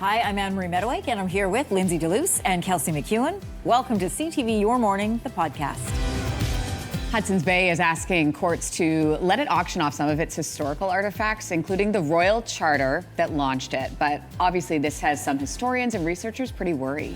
Hi, I'm Anne-Marie Mediwake, and I'm here with Lindsey Deluce and Kelsey McEwen. Welcome to CTV Your Morning, the podcast. Hudson's Bay is asking courts to let it auction off some of its historical artifacts, including the Royal Charter that launched it. But obviously, this has some historians and researchers pretty worried.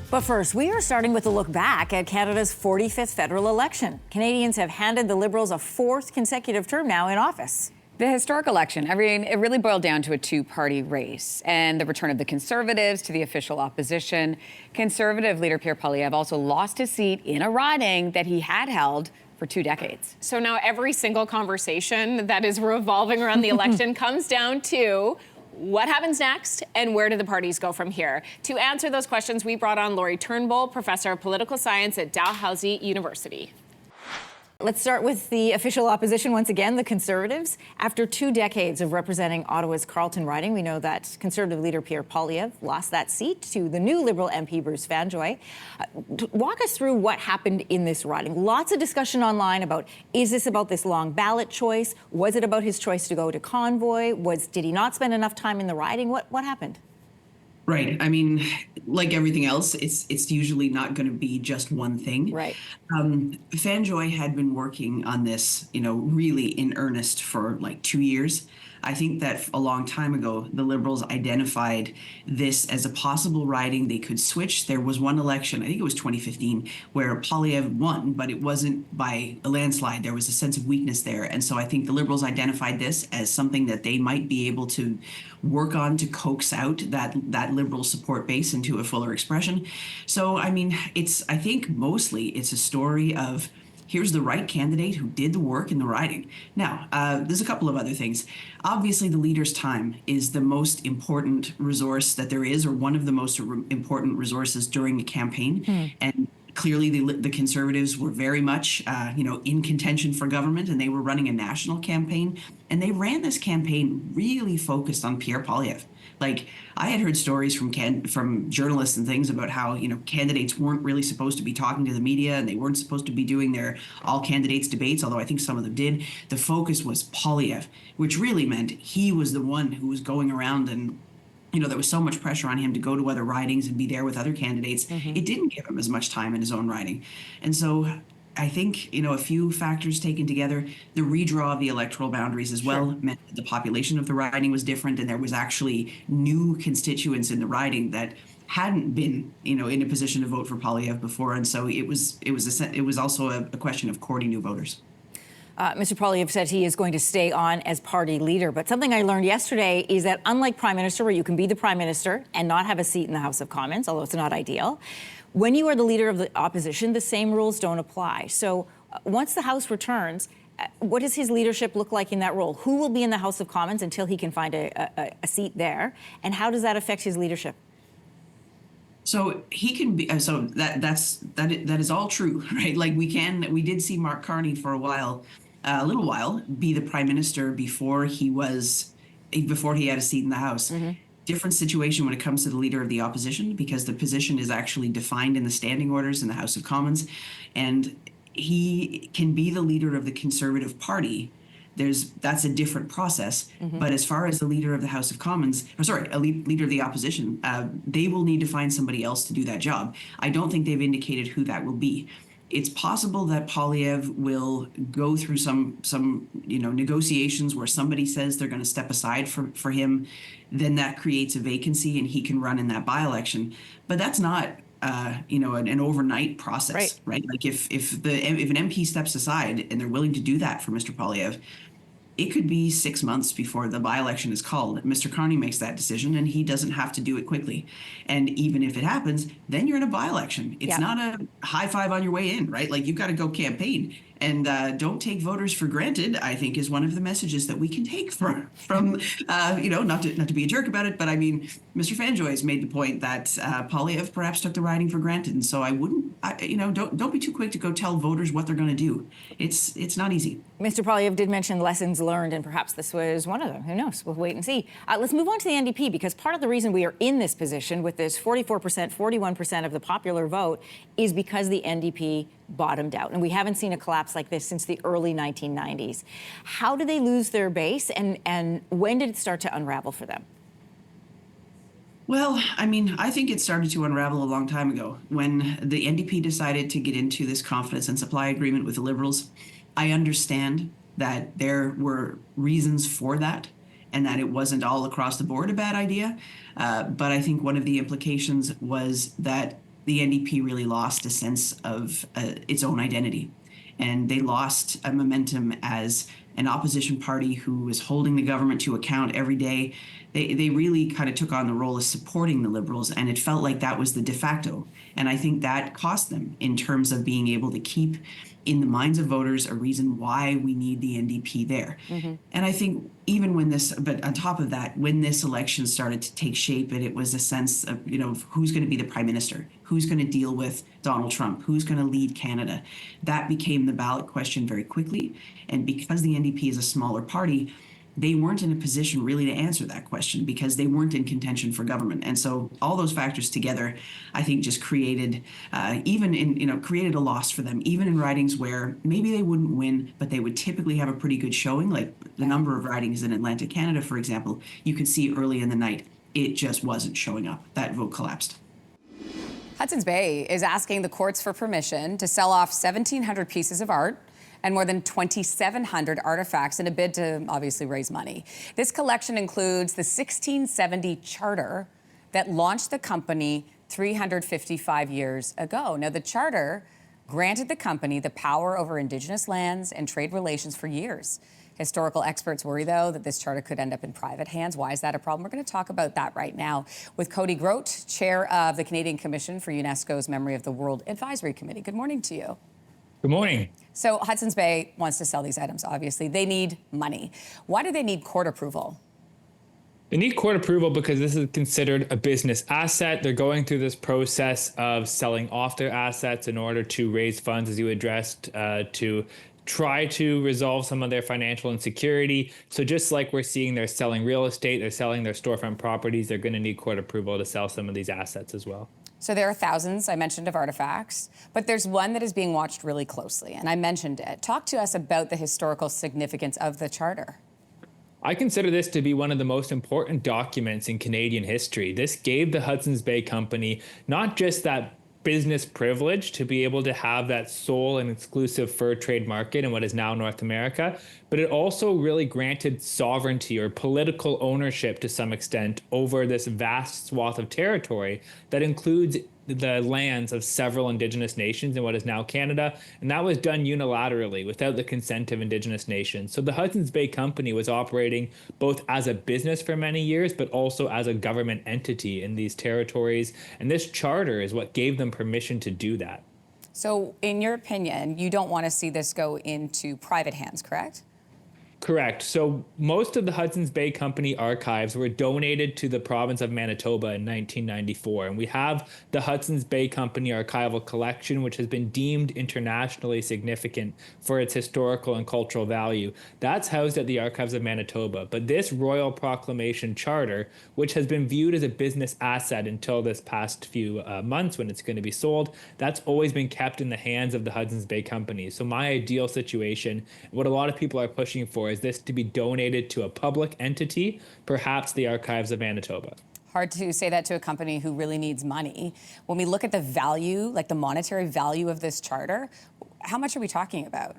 But first, we are starting with a look back at Canada's 45th federal election. Canadians have handed the Liberals a fourth consecutive term now in office. The historic election, it really boiled down to a two-party race and the return of the Conservatives to the official opposition. Conservative leader Pierre Poilievre also lost his seat in a riding that he had held for 2 decades. So now every single conversation that is revolving around the election comes down to what happens next and where do the parties go from here? To answer those questions, we brought on Laurie Turnbull, professor of political science at Dalhousie University. Let's start with the official opposition once again, the Conservatives. After 2 decades of representing Ottawa's Carleton riding, we know that Conservative leader Pierre Poilievre lost that seat to the new Liberal MP Bruce Vanjoy. Walk us through what happened in this riding. Lots of discussion online about, is this about this long ballot choice? Was it about his choice to go to convoy? Did he not spend enough time in the riding? What happened? Right. I mean, like everything else, it's usually not going to be just one thing. Right. Vanjoy had been working on this, really in earnest for like 2 years. I think that a long time ago, the Liberals identified this as a possible riding they could switch. There was one election, I think it was 2015, where Poilievre won, but it wasn't by a landslide. There was a sense of weakness there. And so I think the Liberals identified this as something that they might be able to work on to coax out that Liberal support base into a fuller expression. So, I mean, I think mostly it's a story of, here's the right candidate who did the work in the riding. Now, there's a couple of other things. Obviously, the leader's time is the most important resource that there is, or one of the most important resources during a campaign. And clearly, the Conservatives were very much, in contention for government, and they were running a national campaign. And they ran this campaign really focused on Pierre Poilievre. Like, I had heard stories from journalists and things about how, candidates weren't really supposed to be talking to the media and they weren't supposed to be doing their all candidates debates, although I think some of them did. The focus was Poilievre, which really meant he was the one who was going around and, there was so much pressure on him to go to other ridings and be there with other candidates. Mm-hmm. It didn't give him as much time in his own riding. And so I think, a few factors taken together, the redraw of the electoral boundaries as well meant that the population of the riding was different, and there was actually new constituents in the riding that hadn't been, in a position to vote for Poilievre before. And so it was also a question of courting new voters. Mr. Poilievre said he is going to stay on as party leader. But something I learned yesterday is that unlike Prime Minister, where you can be the Prime Minister and not have a seat in the House of Commons, although it's not ideal, when you are the leader of the opposition, the same rules don't apply. So once the House returns, what does his leadership look like in that role? Who will be in the House of Commons until he can find a seat there? And how does that affect his leadership? So he can be. So that is all true, right? Like we did see Mark Carney for a little while, be the Prime Minister before he had a seat in the House. Mm-hmm. Different situation when it comes to the leader of the opposition, because the position is actually defined in the standing orders in the House of Commons, and he can be the leader of the Conservative Party. That's a different process. Mm-hmm. But as far as the leader of the House of Commons, leader of the opposition, they will need to find somebody else to do that job. I don't think they've indicated who that will be. It's possible that Poilievre will go through some negotiations where somebody says they're going to step aside for him. Then that creates a vacancy and he can run in that by-election. But that's not an overnight process, right? Like if an MP steps aside and they're willing to do that for Mr. Poilievre, it could be 6 months before the by-election is called. Mr. Carney makes that decision, and he doesn't have to do it quickly. And even if it happens, then you're in a by-election. It's not a high five on your way in, right? Like, you've got to go campaign. And don't take voters for granted, I think, is one of the messages that we can take from not to be a jerk about it, but I mean, Mr. Vanjoy has made the point that Poilievre perhaps took the riding for granted. And so don't be too quick to go tell voters what they're going to do. It's not easy. Mr. Poilievre did mention lessons learned, and perhaps this was one of them. Who knows? We'll wait and see. Let's move on to the NDP, because part of the reason we are in this position with this 44%, 41% of the popular vote is because the NDP bottomed out. And we haven't seen a collapse like this since the early 1990s. How do they lose their base, and when did it start to unravel for them? Well, I mean, I think it started to unravel a long time ago when the NDP decided to get into this confidence and supply agreement with the Liberals. I understand that there were reasons for that and that it wasn't all across the board a bad idea. But I think one of the implications was that the NDP really lost a sense of its own identity. And they lost a momentum as an opposition party who was holding the government to account every day. They really kind of took on the role of supporting the Liberals, and it felt like that was the de facto. And I think that cost them in terms of being able to keep in the minds of voters a reason why we need the NDP there. And I think even when this, but on top of that, when this election started to take shape, and it was a sense of, who's going to be the prime minister, who's going to deal with Donald Trump, who's going to lead Canada, that became the ballot question very quickly. And because the NDP is a smaller party, they weren't in a position really to answer that question because they weren't in contention for government. And so all those factors together, I think, just created created a loss for them, even in ridings where maybe they wouldn't win, but they would typically have a pretty good showing. Like the number of ridings in Atlantic Canada, for example, you could see early in the night, it just wasn't showing up. That vote collapsed. Hudson's Bay is asking the courts for permission to sell off 1,700 pieces of art and more than 2,700 artifacts in a bid to obviously raise money. This collection includes the 1670 charter that launched the company 355 years ago. Now, the charter granted the company the power over Indigenous lands and trade relations for years. Historical experts worry, though, that this charter could end up in private hands. Why is that a problem? We're going to talk about that right now with Cody Grote, chair of the Canadian Commission for UNESCO's Memory of the World Advisory Committee. Good morning to you. Good morning. So Hudson's Bay wants to sell these items, obviously. They need money. Why do they need court approval? They need court approval because this is considered a business asset. They're going through this process of selling off their assets in order to raise funds, as you addressed, to try to resolve some of their financial insecurity. So just like we're seeing they're selling real estate, they're selling their storefront properties, they're going to need court approval to sell some of these assets as well. So there are thousands, I mentioned, of artifacts, but there's one that is being watched really closely, and I mentioned it. Talk to us about the historical significance of the charter. I consider this to be one of the most important documents in Canadian history. This gave the Hudson's Bay Company not just that business privilege to be able to have that sole and exclusive fur trade market in what is now North America, but it also really granted sovereignty or political ownership to some extent over this vast swath of territory that includes the lands of several Indigenous nations in what is now Canada, and that was done unilaterally without the consent of Indigenous nations. So the Hudson's Bay Company was operating both as a business for many years, but also as a government entity in these territories, and this charter is what gave them permission to do that. So in your opinion, you don't want to see this go into private hands, correct? Correct. So most of the Hudson's Bay Company archives were donated to the province of Manitoba in 1994. And we have the Hudson's Bay Company archival collection, which has been deemed internationally significant for its historical and cultural value. That's housed at the Archives of Manitoba. But this Royal Proclamation Charter, which has been viewed as a business asset until this past few months when it's going to be sold, that's always been kept in the hands of the Hudson's Bay Company. So my ideal situation, what a lot of people are pushing for, is this to be donated to a public entity, perhaps the Archives of Manitoba. Hard to say that to a company who really needs money. When we look at the value, like the monetary value of this charter, how much are we talking about?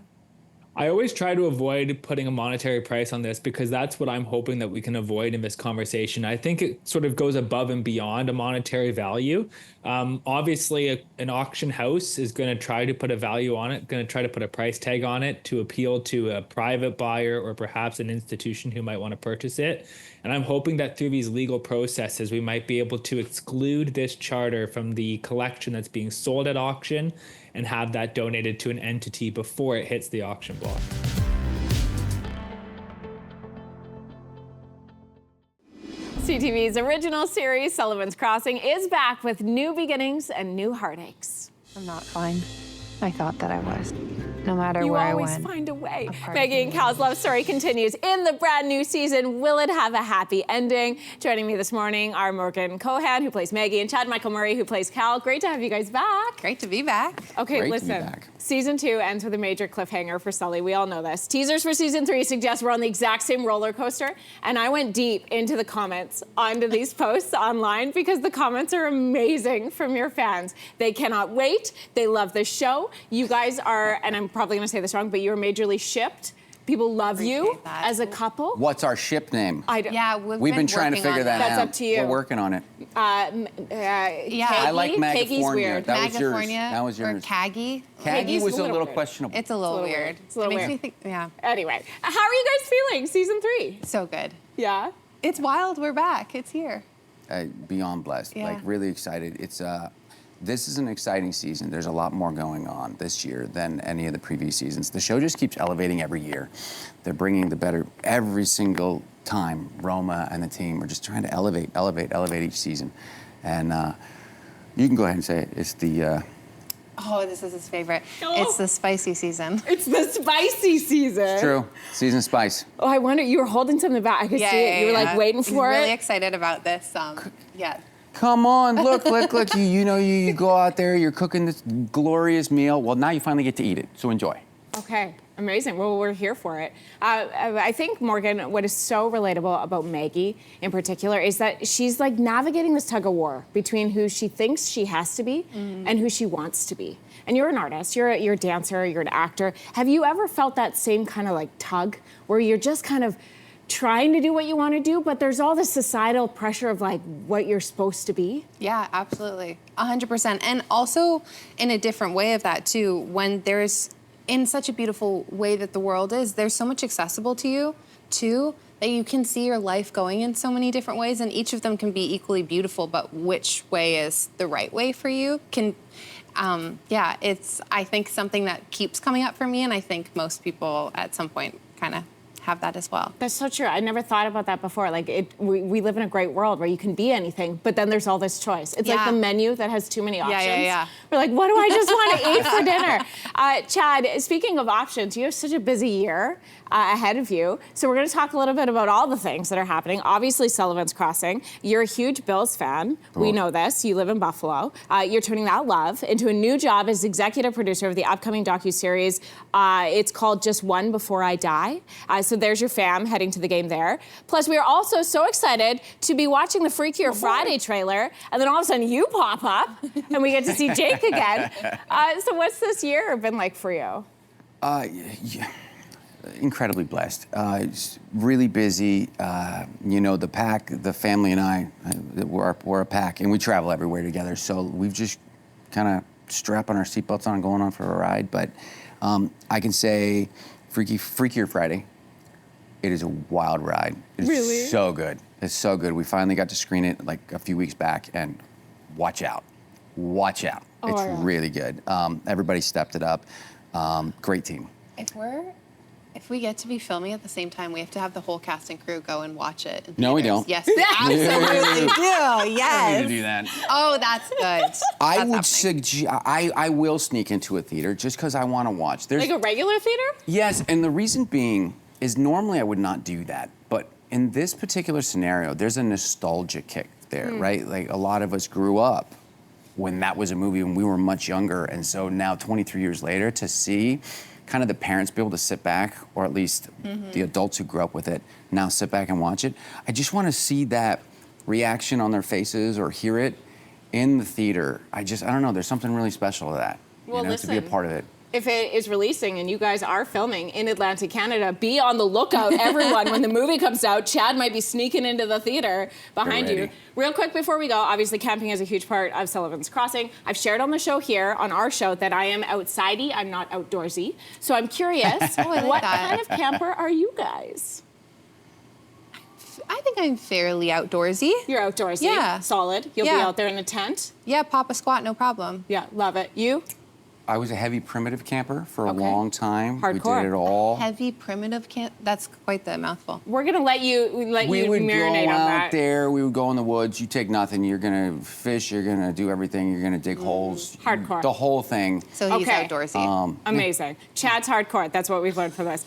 I always try to avoid putting a monetary price on this because that's what I'm hoping that we can avoid in this conversation. I think it sort of goes above and beyond a monetary value. Obviously, an auction house is going to try to put a value on it, going to try to put a price tag on it to appeal to a private buyer or perhaps an institution who might want to purchase it. And I'm hoping that through these legal processes, we might be able to exclude this charter from the collection that's being sold at auction and have that donated to an entity before it hits the auction block. CTV's original series, Sullivan's Crossing, is back with new beginnings and new heartaches. I'm not fine. I thought that I was. no matter You where I always went. find a way. part of Maggie and me. Cal's love story continues in the brand new season. Will it have a happy ending? Joining me this morning are Morgan Cohan, who plays Maggie, and Chad Michael Murray, who plays Cal. Great to have you guys back. Great to be back. Okay, Great to be listen. back. Season 2 ends with a major cliffhanger for Sully. We all know this. Teasers for season 3 suggest we're on the exact same roller coaster. And I went deep into the comments onto these posts online because the comments are amazing from your fans. They cannot wait. They love the show. You guys are, and I'm probably going to say this wrong, but you're majorly shipped. People love you Appreciate that. as a couple. What's our ship name? I don't. Yeah, We've been trying to working figure on that That's out. up to you. We're working on it. Yeah. I like Kaggy's Magafornia. weird. That was yours. Megafornia That was yours. or Caggy. Caggy Kaggy's was a a little little weird. questionable. It's a little weird. It's a little it makes weird. me think, yeah, Anyway, how are you guys feeling? Season 3? so good. Yeah. It's wild. We're back. It's here. Beyond blessed. Yeah. Like really excited. It's this is an exciting season. There's a lot more going on this year than any of the previous seasons. The show just keeps elevating every year. They're bringing the better every single time. Roma and the team are just trying to elevate each season. And you can go ahead and say it. It's the Oh, this is his favorite. Oh. It's the spicy season. It's the spicy season. true season spice. Oh, I wonder, you were holding something back. I could see it. You were like waiting for Really it. excited about this. Yeah. Come on, look. You go out there, you're cooking this glorious meal. Well, now you finally get to eat it, so enjoy. Okay, amazing. Well, we're here for it. I think, Morgan, what is so relatable about Maggie in particular is that she's like navigating this tug of war between who she thinks she has to be and who she wants to be. And you're an artist, you're a dancer, you're an actor. Have you ever felt that same kind of like tug where you're just kind of trying to do what you want to do, but there's all this societal pressure of like what you're supposed to be? Yeah, absolutely. 100%. And also in a different way of that too, when there's, in such a beautiful way that the world is, there's so much accessible to you too, that you can see your life going in so many different ways, and each of them can be equally beautiful, but which way is the right way for you can, yeah, it's, I think, something that keeps coming up for me, and I think most people at some point kind of have that as well. That's so true. I never thought about that before. Like, we live in a great world where you can be anything, but then there's all this choice. It's like Yeah. the menu that has too many options. yeah. We're like, what do I just want to eat for dinner? Chad, speaking of options, you have such a busy year ahead of you. So we're going to talk a little bit about all the things that are happening. Obviously, Sullivan's Crossing. You're a huge Bills fan. We Cool. know this. You live in Buffalo. You're turning that love into a new job as executive producer of the upcoming docuseries. It's called Just One Before I Die. So there's your fam heading to the game there. Plus, we are also so excited to be watching the Freakier Friday trailer, and then all of a sudden you pop up, and we get to see Jake again. So what's this year been like for you? Yeah, incredibly blessed. It's really busy. The pack, the family and I, we're a pack, and we travel everywhere together. So we've just kind of strapping our seatbelts on and going on for a ride. But I can say Freakier Friday, it is a wild ride. It's Really? so good. It's so good. We finally got to screen it like a few weeks back, and watch out. Watch out. Oh, It's yeah. really good. Everybody stepped it up. Great team. If we get to be filming at the same time, we have to have the whole cast and crew go and watch it. in No, we theaters. don't. Yes, we absolutely do. Yes. do that. Oh, that's good. I That's would happening. suggest I will sneak into a theater just because I want to watch. There's Like a regular theater? yes, and the reason being is normally I would not do that, but in this particular scenario, there's a nostalgia kick there, right? Like a lot of us grew up when that was a movie when we were much younger, and so now 23 years later to see kind of the parents be able to sit back, or at least the adults who grew up with it now sit back and watch it. I just want to see that reaction on their faces or hear it in the theater. I don't know, there's something really special to that. Well, to be a listen. part of it. If it is releasing and you guys are filming in Atlantic Canada, be on the lookout, everyone. When the movie comes out, Chad might be sneaking into the theater behind Get you. ready. Real quick before we go, obviously camping is a huge part of Sullivan's Crossing. I've shared on the show here, on our show, that I am outsidey, I'm not outdoorsy. So I'm curious, I like what that. kind of camper are you guys? I think I'm fairly outdoorsy. You're outdoorsy, Yeah. solid. You'll be Yeah. out there in a tent. Yeah, pop a squat, no problem. Yeah, love it. You? I was a heavy primitive camper for a long time. Hardcore. We did it all. Heavy primitive camp. That's quite the mouthful. We're gonna let you We would marinate go on out that. there. We would go in the woods. You take nothing. You're gonna fish. You're gonna do everything. You're gonna dig holes. Hardcore. The whole thing. So he's Okay. outdoorsy. Amazing. Chad's hardcore. That's what we've learned from this.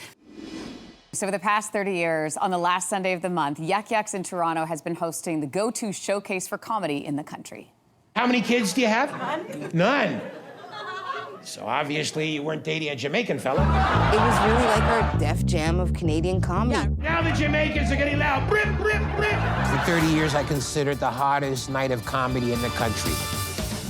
So for the past 30 years, on the last Sunday of the month, Yuck Yucks in Toronto has been hosting the go-to showcase for comedy in the country. How many kids do you have? None. So obviously you weren't dating a Jamaican fella. It was really like our Def Jam of Canadian comedy. Now the Jamaicans are getting loud. Rip, rip, rip. For 30 years, I considered the hottest night of comedy in the country.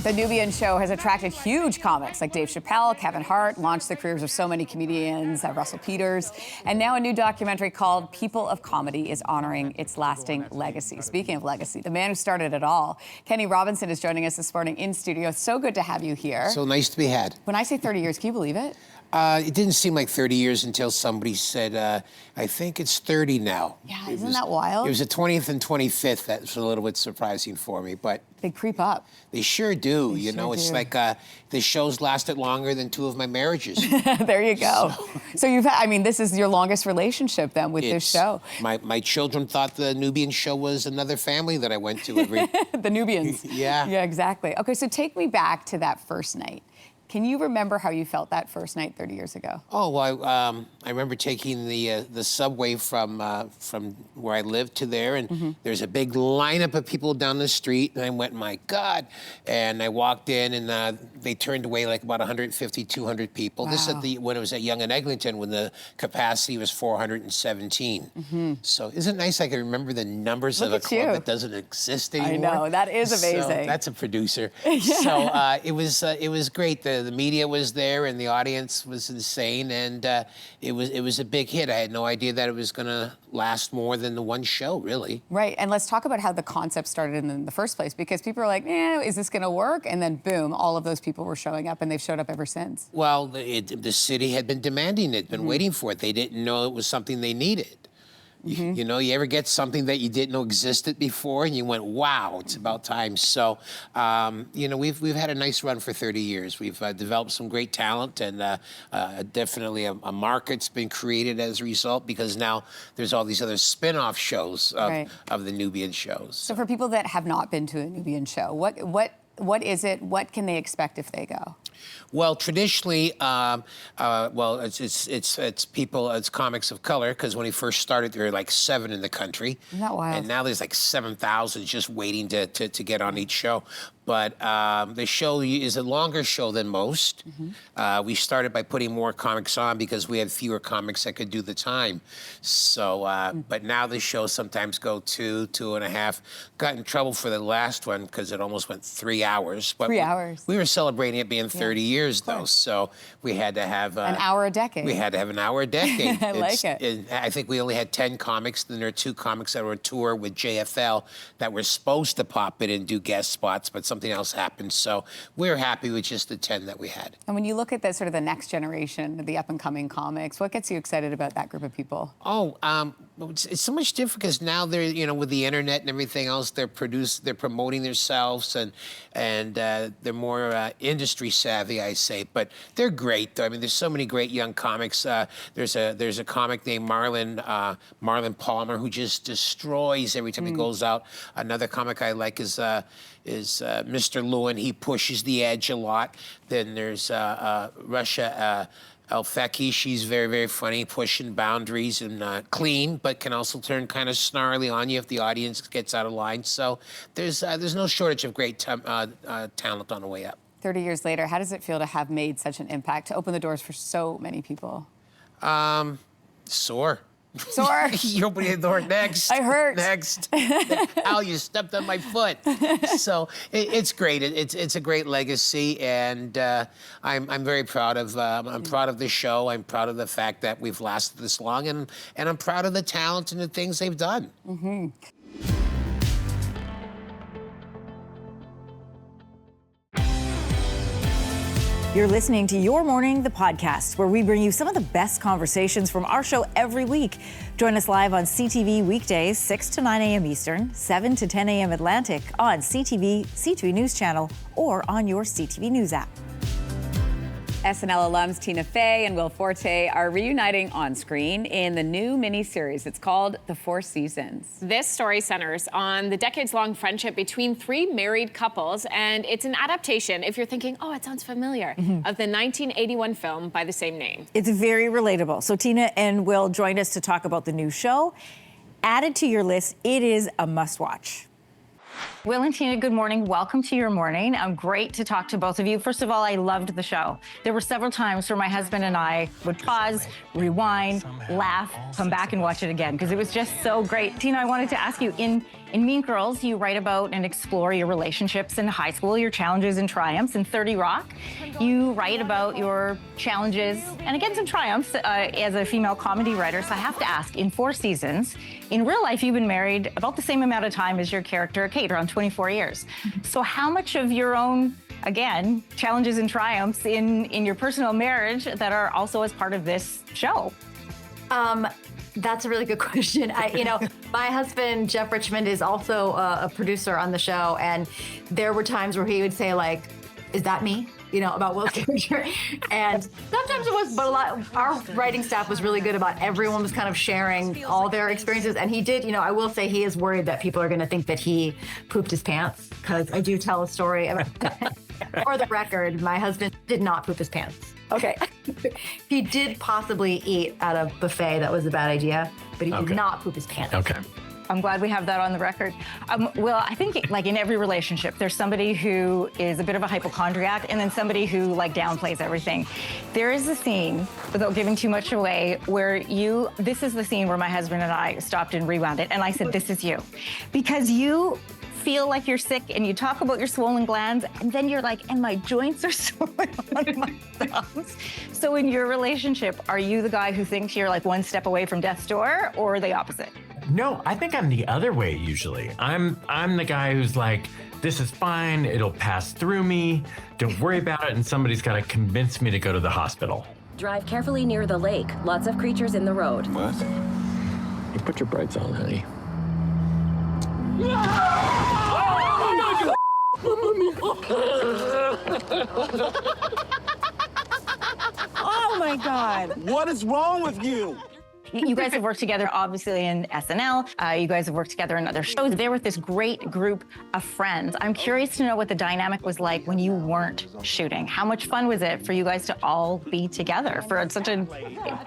The Nubian show has attracted huge comics like Dave Chappelle, Kevin Hart, launched the careers of so many comedians, Russell Peters, and now a new documentary called People of Comedy is honoring its lasting legacy. Speaking of legacy, the man who started it all, Kenny Robinson, is joining us this morning in studio. So good to have you here. So nice to be had. When I say 30 years, can you believe it? It didn't seem like 30 years until somebody said, I think it's 30 now. Yeah, isn't that wild? It was the 20th and 25th. That's a little bit surprising for me, but They creep up. they sure do. They sure It's do. like the show's lasted longer than 2 of my marriages. There you go. So you've had, this is your longest relationship then with this show. My children thought the Nubian show was another family that I went to every... The Nubians. Yeah. Yeah, exactly. Okay, so take me back to that first night. Can you remember how you felt that first night 30 years ago? Oh, well, I remember taking the subway from where I lived to there, and there's a big lineup of people down the street, and I went, my God. And I walked in, and they turned away like about 150, 200 people. Wow. This when it was at Yonge and Eglinton, when the capacity was 417. So isn't it nice I can remember the numbers Look of a at club you. that doesn't exist anymore? I know, that is amazing. So that's a producer. So it was great. The media was there, and the audience was insane, and it was a big hit. I had no idea that it was going to last more than the one show, really. Right, and let's talk about how the concept started in the first place, because people are like, is this going to work? And then boom, all of those people were showing up, and they've showed up ever since. Well, the city had been demanding it, been waiting for it. They didn't know it was something they needed. You know, you ever get something that you didn't know existed before, and you went, wow, it's about time. So, we've had a nice run for 30 years. We've developed some great talent, and definitely a market's been created as a result, because now there's all these other spin-off shows of the Nubian shows. So for people that have not been to a Nubian show, what is it? What can they expect if they go? Well, traditionally, it's comics of color, because when he first started, there were like 7 in the country. Isn't that wild? And now there's like 7,000 just waiting to get on each show. But the show is a longer show than most. We started by putting more comics on because we had fewer comics that could do the time. So, but now the shows sometimes go 2.5. Got in trouble for the last one because it almost went 3 hours. But 3 hours. We were celebrating it being 30 years, though. So we had to have... an hour a decade. We had to have an hour a decade. I like it. I think we only had 10 comics. Then there are 2 comics that were on tour with JFL that were supposed to pop in and do guest spots, but something else happened. So we're happy with just the 10 that we had. And when you look at the sort of the next generation, the up-and-coming comics, what gets you excited about that group of people? Oh, it's so much different because now they're, with the internet and everything else, they're promoting themselves, and they're more industry savvy, I say. But they're great, though. There's so many great young comics. There's a comic named Marlon Palmer who just destroys every time he goes out. Another comic I like is Mr. Lewin. He pushes the edge a lot. Then there's Russia Alfeki. She's very, very funny, pushing boundaries and clean, but can also turn kind of snarly on you if the audience gets out of line. So there's no shortage of great talent on the way up. 30 years later, how does it feel to have made such an impact, to open the doors for so many people? Sore. Sore? You open the door next. I hurt. Next. Ow, you stepped on my foot. So it's great. It's a great legacy, and I'm very proud of. I'm proud of the show. I'm proud of the fact that we've lasted this long, and I'm proud of the talent and the things they've done. You're listening to Your Morning, the podcast, where we bring you some of the best conversations from our show every week. Join us live on CTV weekdays, 6 to 9 a.m. Eastern, 7 to 10 a.m. Atlantic on CTV CTV News Channel or on your CTV News app. SNL alums Tina Fey and Will Forte are reuniting on screen in the new miniseries. It's called The Four Seasons. This story centers on the decades-long friendship between three married couples, and it's an adaptation, if you're thinking, oh, it sounds familiar, of the 1981 film by the same name. It's very relatable. So Tina and Will joined us to talk about the new show. Added to your list, it is a must-watch. Will and Tina, good morning. Welcome to your morning. Great to talk to both of you. First of all, I loved the show. There were several times where my husband and I would pause, rewind, laugh, come back and watch it again because it was just so great. Tina, I wanted to ask you, in Mean Girls, you write about and explore your relationships in high school, your challenges and triumphs. In 30 Rock, you write about your challenges and again some triumphs as a female comedy writer. So I have to ask, in 4 seasons, in real life, you've been married about the same amount of time as your character, Kate, around 24 years. So how much of your own, again, challenges and triumphs in your personal marriage that are also as part of this show? That's a really good question. My husband, Jeff Richmond, is also a producer on the show. And there were times where he would say, like, is that me? About Will's character. And sometimes it was, but our writing staff was really good about everyone was kind of sharing all their experiences. And he did, I will say he is worried that people are going to think that he pooped his pants, because I do tell a story. For the record, my husband did not poop his pants. Okay. He did possibly eat at a buffet. That was a bad idea, but he did not poop his pants. Okay. I'm glad we have that on the record. Well, I think like in every relationship, there's somebody who is a bit of a hypochondriac and then somebody who like downplays everything. There is a scene, without giving too much away, where this is the scene where my husband and I stopped and rewound it. And I said, this is you. Because you feel like you're sick and you talk about your swollen glands and then you're like, and my joints are swollen on my thumbs. So in your relationship, are you the guy who thinks you're like one step away from death's door or the opposite? No, I think I'm the other way usually. I'm the guy who's like, this is fine, it'll pass through me, don't worry about it, and somebody's gotta convince me to go to the hospital. Drive carefully near the lake. Lots of creatures in the road. What? You put your brights on, honey. Oh my God. What is wrong with you? You guys have worked together, obviously, in SNL. You guys have worked together in other shows. They're with this great group of friends. I'm curious to know what the dynamic was like when you weren't shooting. How much fun was it for you guys to all be together for such an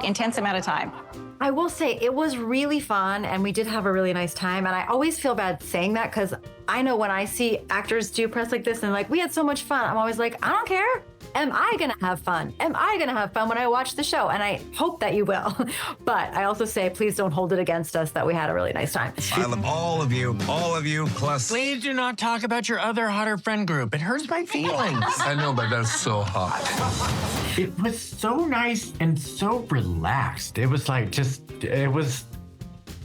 intense amount of time? I will say it was really fun, and we did have a really nice time. And I always feel bad saying that because I know when I see actors do press like this and like, we had so much fun, I'm always like, I don't care. Am I gonna have fun? Am I gonna have fun when I watch the show? And I hope that you will. But I also say, please don't hold it against us that we had a really nice time. I love all of you, plus. Please do not talk about your other hotter friend group. It hurts my feelings. I know, but that's so hot. It was so nice and so relaxed. It was like it was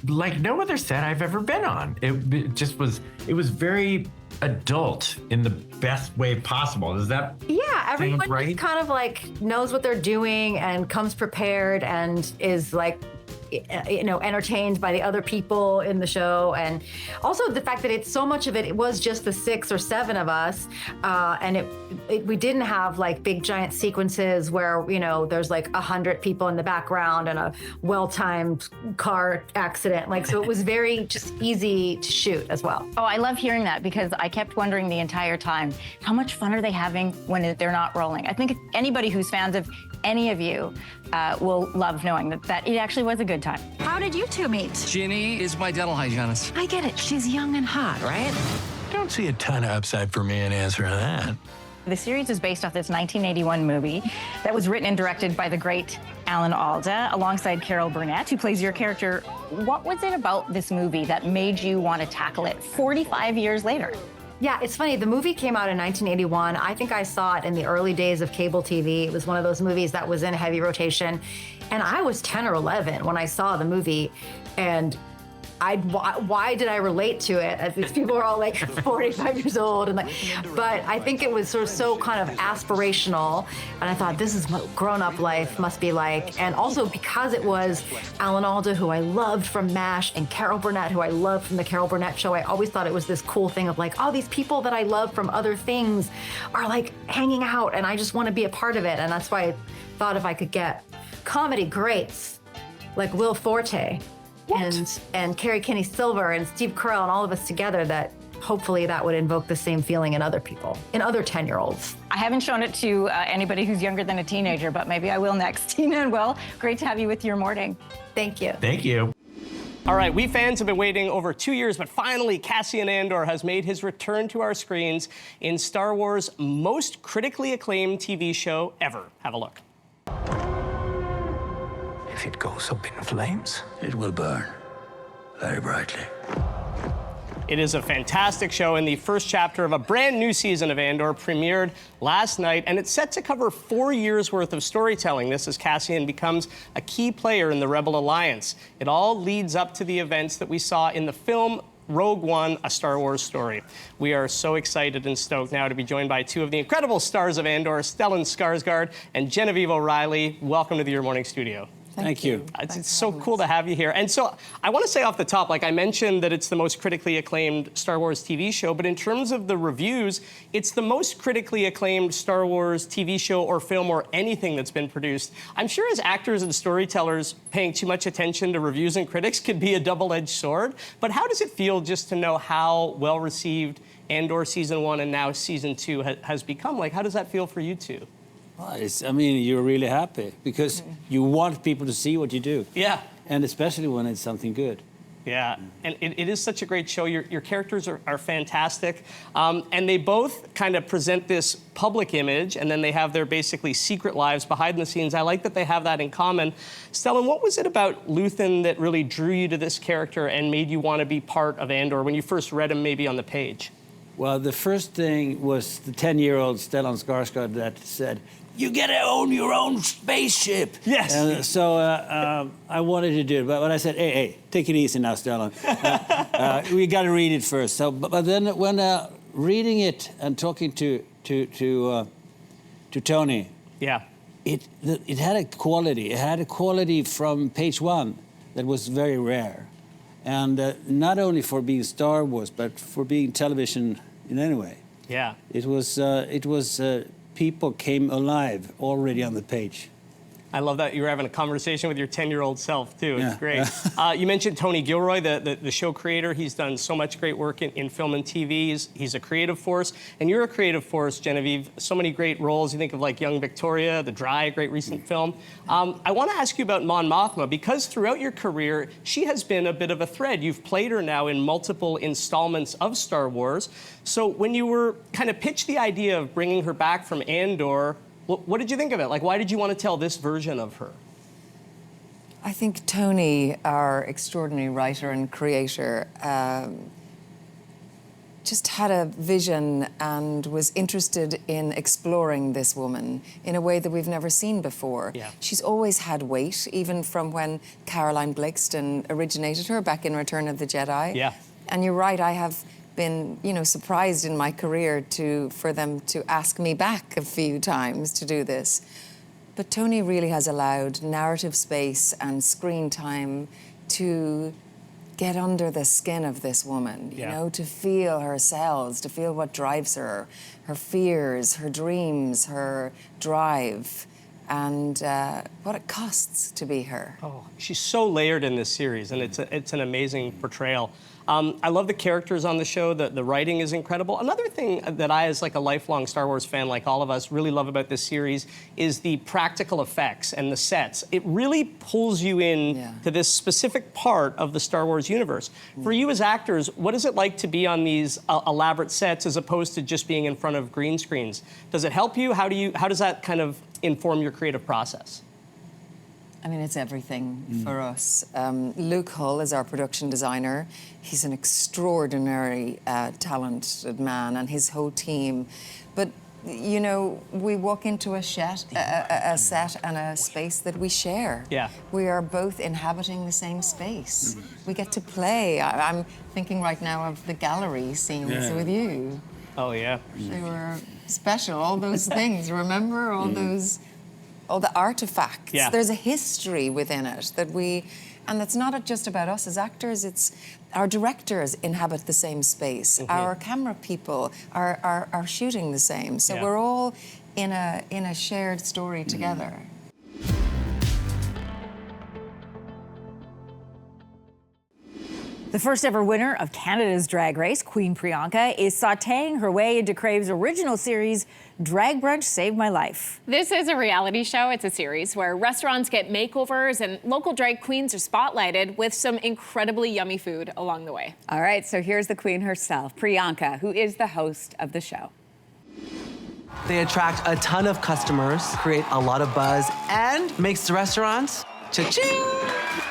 like no other set I've ever been on. It was very adult in the best way possible. Is that everyone right? just kind of like knows what they're doing and comes prepared and is like, entertained by the other people in the show. And also the fact that it's so much of it was just the 6 or 7 of us. And we didn't have like big giant sequences where, there's like 100 people in the background and a well-timed car accident. Like, so it was very just easy to shoot as well. Oh, I love hearing that because I kept wondering the entire time, how much fun are they having when they're not rolling? I think anybody who's fans of any of you will love knowing that it actually was a good time. How did you two meet? Ginny is my dental hygienist. I get it. She's young and hot, right? Don't see a ton of upside for me in answering that. The series is based off this 1981 movie that was written and directed by the great Alan Alda alongside Carol Burnett, who plays your character. What was it about this movie that made you want to tackle it 45 years later? Yeah, it's funny. The movie came out in 1981. I think I saw it in the early days of cable TV. It was one of those movies that was in heavy rotation. And I was 10 or 11 when I saw the movie. And why did I relate to it? As these people are all like 45 years old, and but I think it was sort of so kind of aspirational, and I thought this is what grown-up life must be like. And also because it was Alan Alda, who I loved from MASH, and Carol Burnett, who I loved from the Carol Burnett Show, I always thought it was this cool thing of like, oh, these people that I love from other things are like hanging out, and I just want to be a part of it. And that's why I thought if I could get comedy greats like Will Forte and Carrie Kinney Silver and Steve Carell and all of us together, that hopefully that would invoke the same feeling in other people, in other 10-year-olds. I haven't shown it to anybody who's younger than a teenager, but maybe I will next. Tina and Will, great to have you with Your Morning. Thank you. Thank you. All right, we fans have been waiting over 2 years, but finally Cassian Andor has made his return to our screens in Star Wars' most critically acclaimed TV show ever. Have a look. If it goes up in flames, it will burn very brightly. It is a fantastic show, and the first chapter of a brand new season of Andor premiered last night, and it's set to cover 4 years' worth of storytelling. This as Cassian becomes a key player in the Rebel Alliance. It all leads up to the events that we saw in the film Rogue One, A Star Wars Story. We are so excited and stoked now to be joined by two of the incredible stars of Andor, Stellan Skarsgård and Genevieve O'Reilly. Welcome to the Your Morning studio. Thank you. It's so cool to have you here. And so I want to say off the top, like I mentioned that it's the most critically acclaimed Star Wars TV show, but in terms of the reviews, it's the most critically acclaimed Star Wars TV show or film or anything that's been produced. I'm sure as actors and storytellers, paying too much attention to reviews and critics could be a double-edged sword. But how does it feel just to know how well-received Andor Season 1 and now Season 2 has become? Like, how does that feel for you two? Well, I mean, you're really happy because you want people to see what you do. Yeah. And especially when it's something good. Yeah, and it is such a great show. Your characters are fantastic. And they both kind of present this public image, and then they have their basically secret lives behind the scenes. I like that they have that in common. Stellan, what was it about Luthen that really drew you to this character and made you want to be part of Andor when you first read him maybe on the page? Well, the first thing was the 10-year-old Stellan Skarsgård that said, "You get to own your own spaceship." Yes. And so I wanted to do it, but I said, "Hey, take it easy now, Stellan. We got to read it first." So, but then when reading it and talking to Tony, yeah, it had a quality. It had a quality from page one that was very rare, and not only for being Star Wars, but for being television in any way. Yeah. It was. People came alive already on the page. I love that you were having a conversation with your 10-year-old self, too. It's Yeah. great. You mentioned Tony Gilroy, the show creator. He's done so much great work in film and TV. He's a creative force. And you're a creative force, Genevieve. So many great roles. You think of like Young Victoria, The Dry, a great recent film. I want to ask you about Mon Mothma, because throughout your career, she has been a bit of a thread. You've played her now in multiple installments of Star Wars. So when you were kind of pitched the idea of bringing her back from Andor, what did you think of it? Like, why did you want to tell this version of her? I think Tony, our extraordinary writer and creator, just had a vision and was interested in exploring this woman in a way that we've never seen before. Yeah. She's always had weight, even from when Caroline Blixen originated her back in Return of the Jedi. Yeah. And you're right, I have been, surprised in my career for them to ask me back a few times to do this. But Tony really has allowed narrative space and screen time to get under the skin of this woman, to feel her cells, to feel what drives her, her fears, her dreams, her drive, and what it costs to be her. Oh, she's so layered in this series, and it's an amazing portrayal. I love the characters on the show. The writing is incredible. Another thing that I, as like a lifelong Star Wars fan, like all of us, really love about this series is the practical effects and the sets. It really pulls you in to this specific part of the Star Wars universe. For you as actors, what is it like to be on these elaborate sets as opposed to just being in front of green screens? Does it help you? How does that kind of inform your creative process? I mean, it's everything for us. Luke Hull is our production designer. He's an extraordinary talented man, and his whole team. But you know, we walk into a set and a space that we share. Yeah. We are both inhabiting the same space. We get to play. I'm thinking right now of the gallery scenes with you. Oh, yeah. They were special, all those things. Remember all the artifacts? Yeah. There's a history within it that and it's not just about us as actors, it's our directors inhabit the same space. Our camera people are shooting the same. So we're all in a shared story together. The first ever winner of Canada's Drag Race, Queen Priyanka, is sautéing her way into Crave's original series, Drag Brunch Saved My Life. This is a reality show. It's a series where restaurants get makeovers and local drag queens are spotlighted with some incredibly yummy food along the way. All right, so here's the queen herself, Priyanka, who is the host of the show. They attract a ton of customers, create a lot of buzz, and makes the restaurants cha-ching!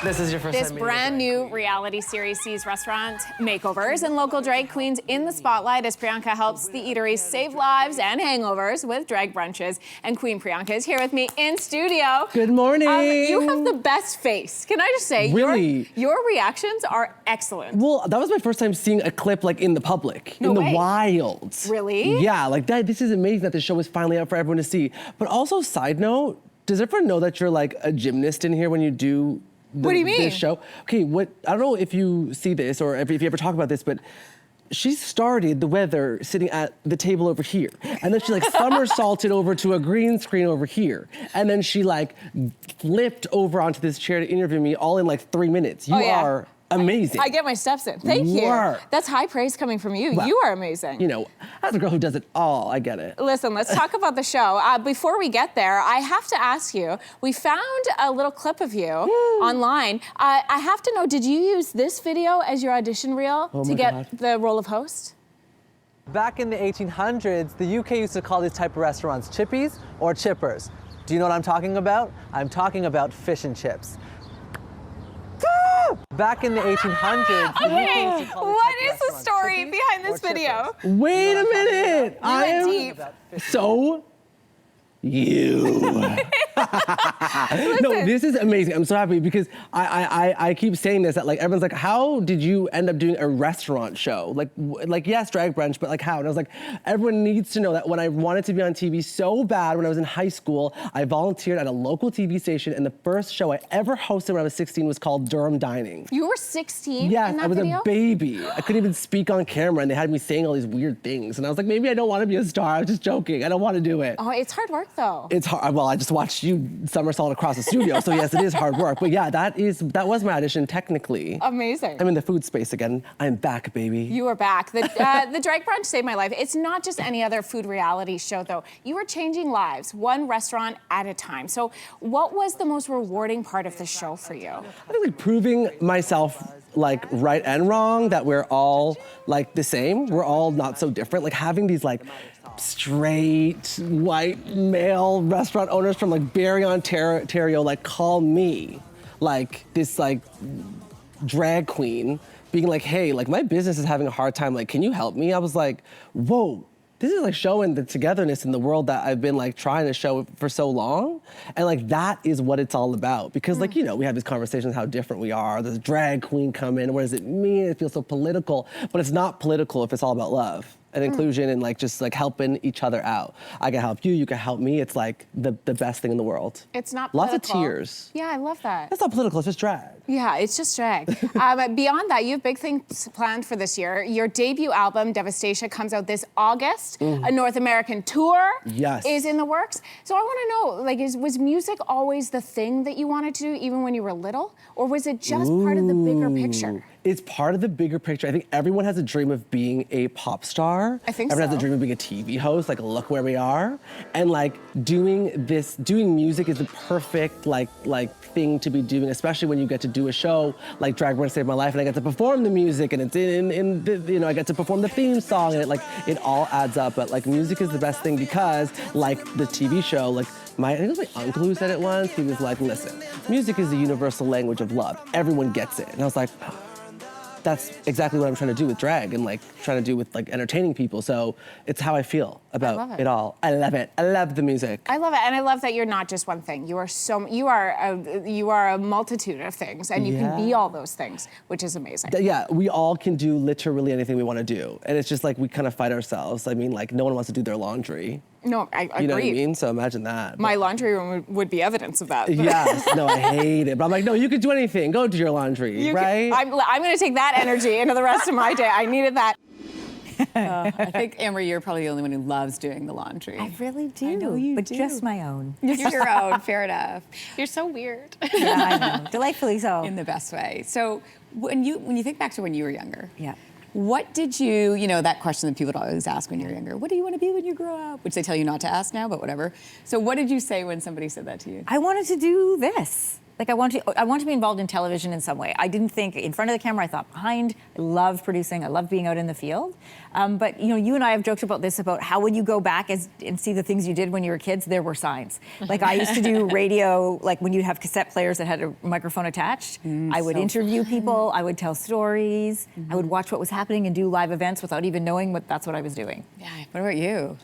This is your first This time meeting brand new reality series sees restaurant makeovers and local drag queens in the spotlight as Priyanka helps the eateries save lives and hangovers with drag brunches. And Queen Priyanka is here with me in studio. Good morning. You have the best face. Can I just say, Really? your reactions are excellent. Well, that was my first time seeing a clip like in the public, in the wild. Really? Yeah, like that. This is amazing that the show is finally out for everyone to see. But also, side note, does everyone know that you're like a gymnast in here when you do what do you mean? This show? Okay, I don't know if you see this or if you ever talk about this, but she started the weather sitting at the table over here. And then she like somersaulted over to a green screen over here. And then she like flipped over onto this chair to interview me all in like 3 minutes. You are amazing. I get my steps in. Thank you. Work. That's high praise coming from you. Well, you are amazing. You know, as a girl who does it all, I get it. Listen, let's talk about the show. Before we get there, I have to ask you, we found a little clip of you online. I have to know, did you use this video as your audition reel to get the role of host? Back in the 1800s, the UK used to call these type of restaurants chippies or chippers. Do you know what I'm talking about? I'm talking about fish and chips. Back in the 1800s, the UK used to call these What type of is the story behind this video? Wait a minute. I am deep. so you. No, this is amazing. I'm so happy because I keep saying this that like everyone's like, how did you end up doing a restaurant show? Like yes, drag brunch, but like how? And I was like, everyone needs to know that when I wanted to be on TV so bad when I was in high school, I volunteered at a local TV station, and the first show I ever hosted when I was 16 was called Durham Dining. You were 16 Yes, in that I was video? a baby. I couldn't even speak on camera, and they had me saying all these weird things. And I was like, maybe I don't want to be a star. I was just joking. I don't want to do it. Oh, it's hard work though. It's hard. Well, I just watched you somersault across the studio, so yes, it is hard work. But yeah, that was my audition technically. Amazing. I'm in the food space again. I'm back, baby. You are back. The Drag Brunch saved my life. It's not just any other food reality show though. You are changing lives, one restaurant at a time. So what was the most rewarding part of the show for you? I think like proving myself like right and wrong, that we're all like the same. We're all not so different. Like having these like straight white male restaurant owners from like Barrie, Ontario, like call me like this like drag queen being like, hey, like my business is having a hard time, like can you help me? I was like, whoa, this is like showing the togetherness in the world that I've been like trying to show for so long. And like that is what it's all about. Because like, you know, we have these conversations how different we are. There's drag queen come in, what does it mean? It feels so political, but it's not political if it's all about love and inclusion and like just like helping each other out. I can help you, you can help me. It's like the best thing in the world. It's not Lots political. of tears. Yeah, I love that. It's not political, it's just drag. Yeah, it's just drag. Beyond that, you have big things planned for this year. Your debut album, Devastation, comes out this August. A North American tour is in the works. So I want to know, like, was music always the thing that you wanted to do even when you were little? Or was it just part of the bigger picture? It's part of the bigger picture. I think everyone has a dream of being a pop star. I think everyone so. has a dream of being a TV host, like look where we are. And like doing music is the perfect like thing to be doing, especially when you get to do a show like Drag Brunch Saved My Life and I get to perform the music and it's in the, you know, I get to perform the theme song and it all adds up. But like music is the best thing because like the TV show, like I think it was my uncle who said it once. He was like, listen, music is the universal language of love. Everyone gets it. And I was like, that's exactly what I'm trying to do with drag and like trying to do with like entertaining people. So it's how I feel. about love it. it all. I love it. I love the music. I love it, and I love that you're not just one thing. You are a multitude of things, and you can be all those things, which is amazing. Yeah, we all can do literally anything we want to do. And it's just like we kind of fight ourselves. I mean, like no one wants to do their laundry. No, I agree. You know what I mean? So imagine that. My laundry room would be evidence of that. Yes, no, I hate it. But I'm like, no, you could do anything. Go do your laundry, right? I'm going to take that energy into the rest of my day. I needed that. I think, Anne-Marie, you're probably the only one who loves doing the laundry. I really do. I know you but do. just my own. Just your own, fair enough. You're so weird. Yeah, I know. Delightfully so. In the best way. So when you think back to when you were younger, yeah. What did you know, that question that people would always ask when you're younger, what do you want to be when you grow up? Which they tell you not to ask now, but whatever. So what did you say when somebody said that to you? I wanted to do this. Like I want to be involved in television in some way. I didn't think in front of the camera, I thought behind. I love producing, I love being out in the field. But you and I have joked about this, about how when you go back and see the things you did when you were kids, there were signs. Like I used to do radio, like when you'd have cassette players that had a microphone attached. I would interview people, I would tell stories, I would watch what was happening and do live events without even knowing that's what I was doing. Yeah, what about you?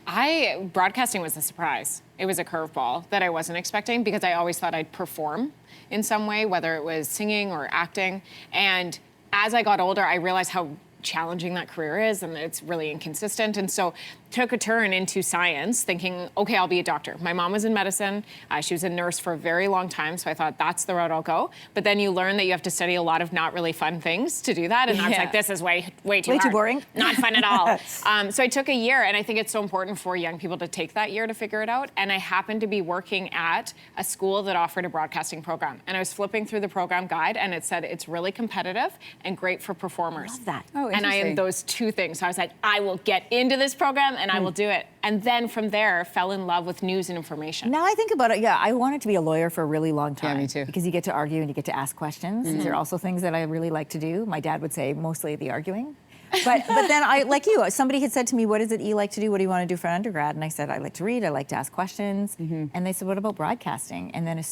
Broadcasting was a surprise. It was a curveball that I wasn't expecting because I always thought I'd perform in some way, whether it was singing or acting. And as I got older, I realized how challenging that career is and it's really inconsistent. And so took a turn into science thinking, okay, I'll be a doctor. My mom was in medicine. She was a nurse for a very long time. So I thought that's the route I'll go. But then you learn that you have to study a lot of not really fun things to do that. And I was like, this is way too hard. Too boring. Not fun at all. So I took a year, and I think it's so important for young people to take that year to figure it out. And I happened to be working at a school that offered a broadcasting program. And I was flipping through the program guide, and it said it's really competitive and great for performers. I love that. Oh, and I am those two things. So I was like, I will get into this program and I will do it. And then from there, fell in love with news and information. Now I think about it, I wanted to be a lawyer for a really long time. Yeah, me too. Because you get to argue and you get to ask questions. These are also things that I really like to do. My dad would say mostly the arguing. But then I, like you, somebody had said to me, what is it you like to do? What do you want to do for undergrad? And I said, I like to read, I like to ask questions. And they said, what about broadcasting? And then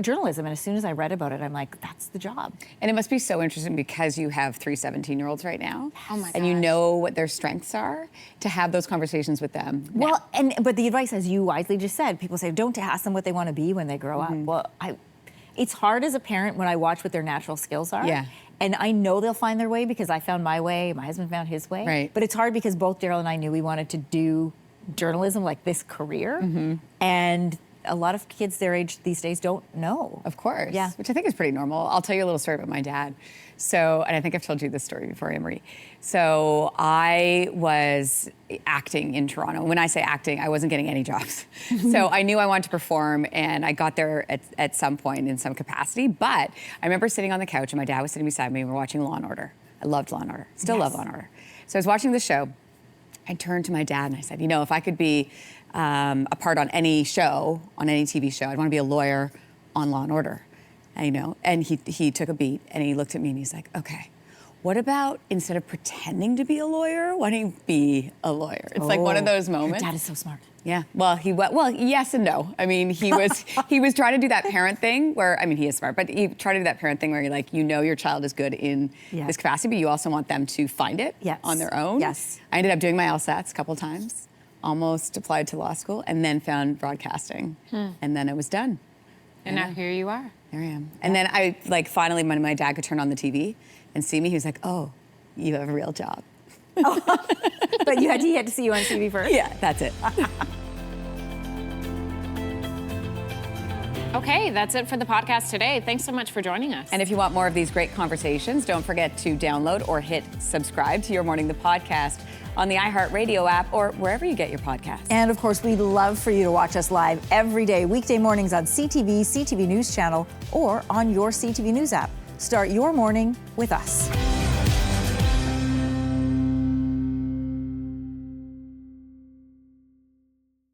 journalism? And as soon as I read about it, I'm like, that's the job. And it must be so interesting because you have 3 17-year-olds right now. Oh my And you gosh. know what their strengths are, to have those conversations with them. Well, but the advice, as you wisely just said, people say, don't ask them what they want to be when they grow up. Well, it's hard as a parent when I watch what their natural skills are. Yeah. And I know they'll find their way because I found my way, my husband found his way. Right. But it's hard because both Daryl and I knew we wanted to do journalism, like this career. And a lot of kids their age these days don't know. Of course. Yeah. Which I think is pretty normal. I'll tell you a little story about my dad. So, and I think I've told you this story before, Anne-Marie. So I was acting in Toronto. When I say acting, I wasn't getting any jobs. So I knew I wanted to perform, and I got there at some point in some capacity. But I remember sitting on the couch, and my dad was sitting beside me, and we were watching Law & Order. I loved Law & Order. Still love Law & Order. So I was watching the show. I turned to my dad, and I said, if I could be a part on any show, on any TV show, I'd want to be a lawyer on Law & Order. And he took a beat and he looked at me and he's like, okay, what about instead of pretending to be a lawyer, why don't you be a lawyer? It's like one of those moments. Your dad is so smart. Yeah. Well, yes and no. I mean, he was trying to do that parent thing where, he is smart, but he tried to do that parent thing where you're like, your child is good in this capacity, but you also want them to find it on their own. Yes. I ended up doing my LSATs a couple times, almost applied to law school, and then found broadcasting. And then it was done. And now here you are. There I am. And then I, finally, when my dad could turn on the TV and see me, he was like, oh, you have a real job. But he had to see you on TV first? Yeah, that's it. Okay, that's it for the podcast today. Thanks so much for joining us. And if you want more of these great conversations, don't forget to download or hit subscribe to Your Morning the Podcast on the iHeartRadio app or wherever you get your podcasts. And of course, we'd love for you to watch us live every day, weekday mornings on CTV CTV News Channel or on your CTV News app. Start your morning with us.